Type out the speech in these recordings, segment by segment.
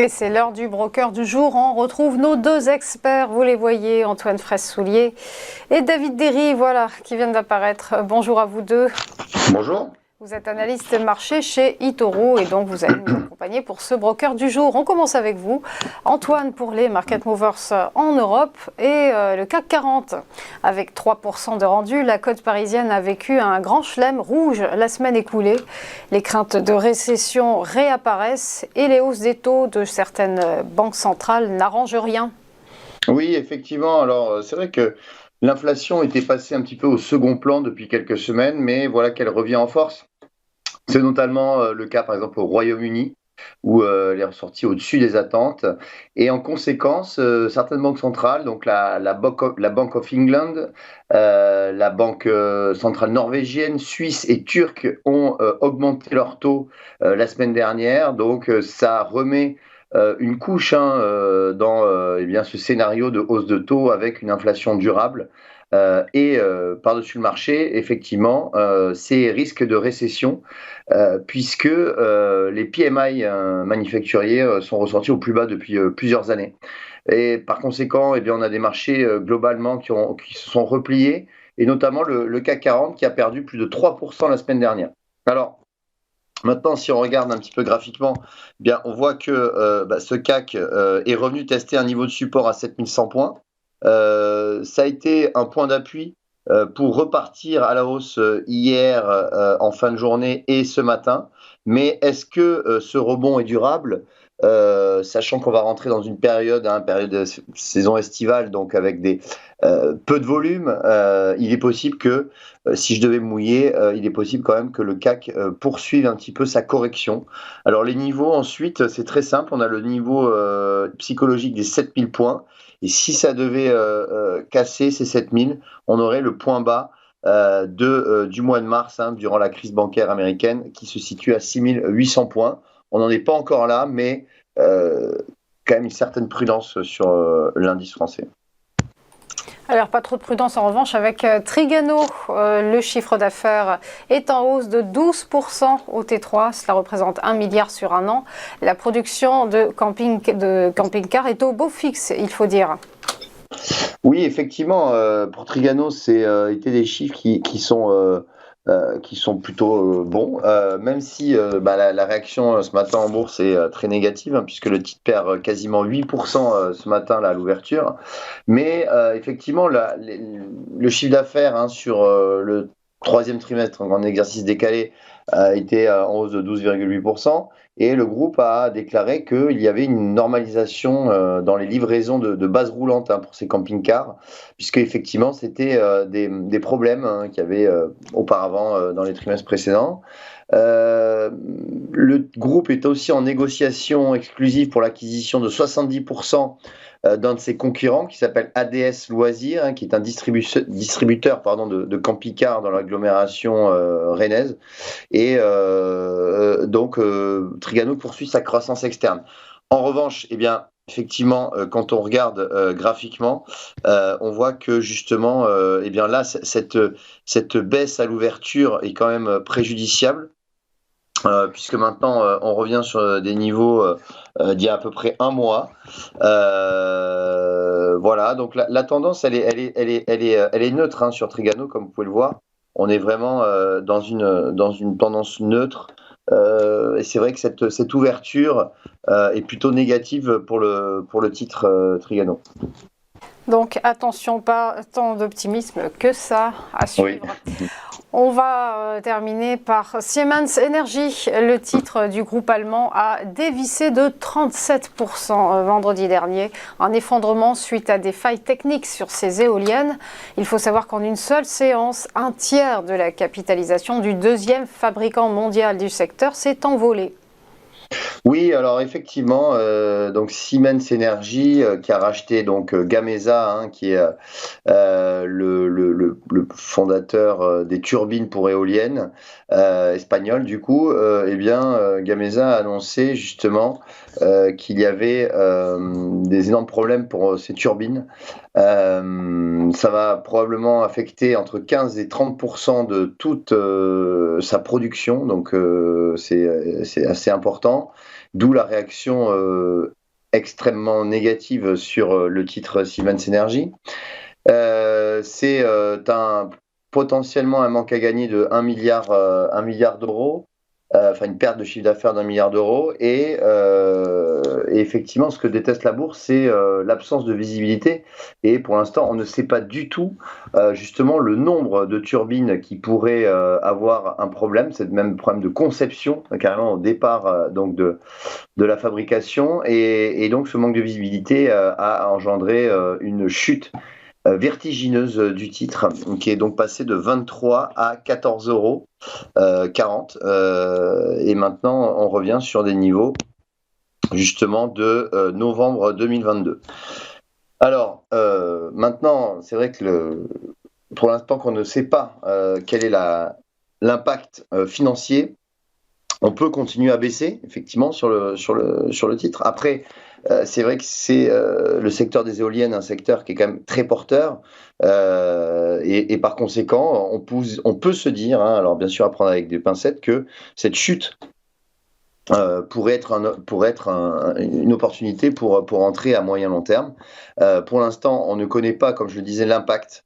Et c'est l'heure du broker du jour. On retrouve nos deux experts, vous les voyez, Antoine Fraisse-Soulier et David Derry, voilà, qui viennent d'apparaître. Bonjour à vous deux. Bonjour. Vous êtes analyste marché chez eToro et donc vous allez nous accompagner pour ce broker du jour. On commence avec vous, Antoine, pour les market movers en Europe et le CAC 40. Avec 3% de rendu, la cote parisienne a vécu un grand chelem rouge la semaine écoulée. Les craintes de récession réapparaissent et les hausses des taux de certaines banques centrales n'arrangent rien. Oui, effectivement. Alors, c'est vrai que l'inflation était passée un petit peu au second plan depuis quelques semaines, mais voilà qu'elle revient en force. C'est notamment le cas, par exemple, au Royaume-Uni, où elle est ressortie au-dessus des attentes. Et en conséquence, certaines banques centrales, donc la Bank of England, la Banque centrale norvégienne, suisse et turque, ont augmenté leur taux la semaine dernière. Donc, ça remet une couche dans eh bien, ce scénario de hausse de taux avec une inflation durable. Et par-dessus le marché, effectivement, ces risques de récession, puisque les PMI manufacturiers sont ressortis au plus bas depuis plusieurs années. Et par conséquent, eh bien, on a des marchés globalement qui se sont repliés, et notamment le CAC 40 qui a perdu plus de 3% la semaine dernière. Alors, maintenant, si on regarde un petit peu graphiquement, eh bien, on voit que ce CAC est revenu tester un niveau de support à 7100 points. Ça a été un point d'appui pour repartir à la hausse hier en fin de journée et ce matin. Mais est-ce que ce rebond est durable, sachant qu'on va rentrer dans une période de saison estivale, donc avec peu de volume, il est possible que, si je devais me mouiller, il est possible quand même que le CAC poursuive un petit peu sa correction. Alors les niveaux ensuite, c'est très simple, on a le niveau psychologique des 7000 points. Et si ça devait casser ces 7000, on aurait le point bas du mois de mars, durant la crise bancaire américaine, qui se situe à 6800 points. On n'en est pas encore là, mais quand même une certaine prudence sur l'indice français. Alors, pas trop de prudence en revanche avec Trigano. Le chiffre d'affaires est en hausse de 12% au T3. Cela représente 1 milliard sur un an. La production de camping-car est au beau fixe, il faut dire. Oui, effectivement, pour Trigano, c'est été des chiffres qui sont plutôt bons, même si la réaction ce matin en bourse est très négative, puisque le titre perd quasiment 8% ce matin là, à l'ouverture. Mais effectivement, le chiffre d'affaires sur le troisième trimestre, en exercice décalé, était en hausse de 12,8%. Et le groupe a déclaré qu'il y avait une normalisation dans les livraisons de bases roulantes pour ces camping-cars, puisque effectivement c'était des problèmes qu'il y avait auparavant dans les trimestres précédents. Le groupe est aussi en négociation exclusive pour l'acquisition de 70% d'un de ses concurrents qui s'appelle ADS Loisirs, qui est un distributeur de camping-cars dans l'agglomération rennaise. Et donc, Trigano poursuit sa croissance externe. En revanche, eh bien, effectivement, quand on regarde graphiquement, on voit que justement, eh bien là, cette baisse à l'ouverture est quand même préjudiciable. Puisque maintenant on revient sur des niveaux d'il y a à peu près un mois. Voilà, donc la tendance elle est neutre sur Trigano, comme vous pouvez le voir. On est vraiment dans une tendance neutre. Et c'est vrai que cette ouverture est plutôt négative pour le titre Trigano. Donc attention, pas tant d'optimisme que ça à suivre. Oui. On va terminer par Siemens Energy. Le titre du groupe allemand a dévissé de 37% vendredi dernier. Un effondrement suite à des failles techniques sur ses éoliennes. Il faut savoir qu'en une seule séance, un tiers de la capitalisation du deuxième fabricant mondial du secteur s'est envolé. Oui, alors effectivement, donc Siemens Energy qui a racheté donc Gamesa, qui est le fondateur des turbines pour éoliennes, espagnol du coup, Gamesa a annoncé justement qu'il y avait des énormes problèmes pour ses turbines. Ça va probablement affecter entre 15 et 30% de toute sa production, donc c'est assez important, d'où la réaction extrêmement négative sur le titre Siemens Energy. C'est potentiellement un manque à gagner de 1 milliard d'euros, enfin une perte de chiffre d'affaires d'1 milliard d'euros. Et effectivement, ce que déteste la bourse, c'est l'absence de visibilité. Et pour l'instant, on ne sait pas du tout justement le nombre de turbines qui pourraient avoir un problème. C'est même problème de conception, carrément au départ donc de la fabrication. Et donc, ce manque de visibilité a engendré une chute vertigineuse du titre, qui est donc passé de 23 à 14,40 €. Et maintenant, on revient sur des niveaux justement de novembre 2022. Alors, maintenant, c'est vrai que pour l'instant qu'on ne sait pas quel est l'impact financier, on peut continuer à baisser, effectivement, sur le titre. Après, c'est vrai que c'est le secteur des éoliennes, un secteur qui est quand même très porteur. Et par conséquent, on peut se dire, alors bien sûr à prendre avec des pincettes, que cette chute pourrait être une opportunité pour entrer à moyen long terme. Pour l'instant, on ne connaît pas, comme je le disais, l'impact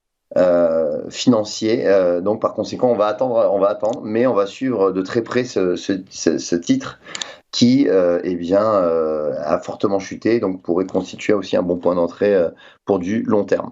financier. Donc par conséquent, on va attendre, mais on va suivre de très près ce titre qui a fortement chuté, donc pourrait constituer aussi un bon point d'entrée pour du long terme.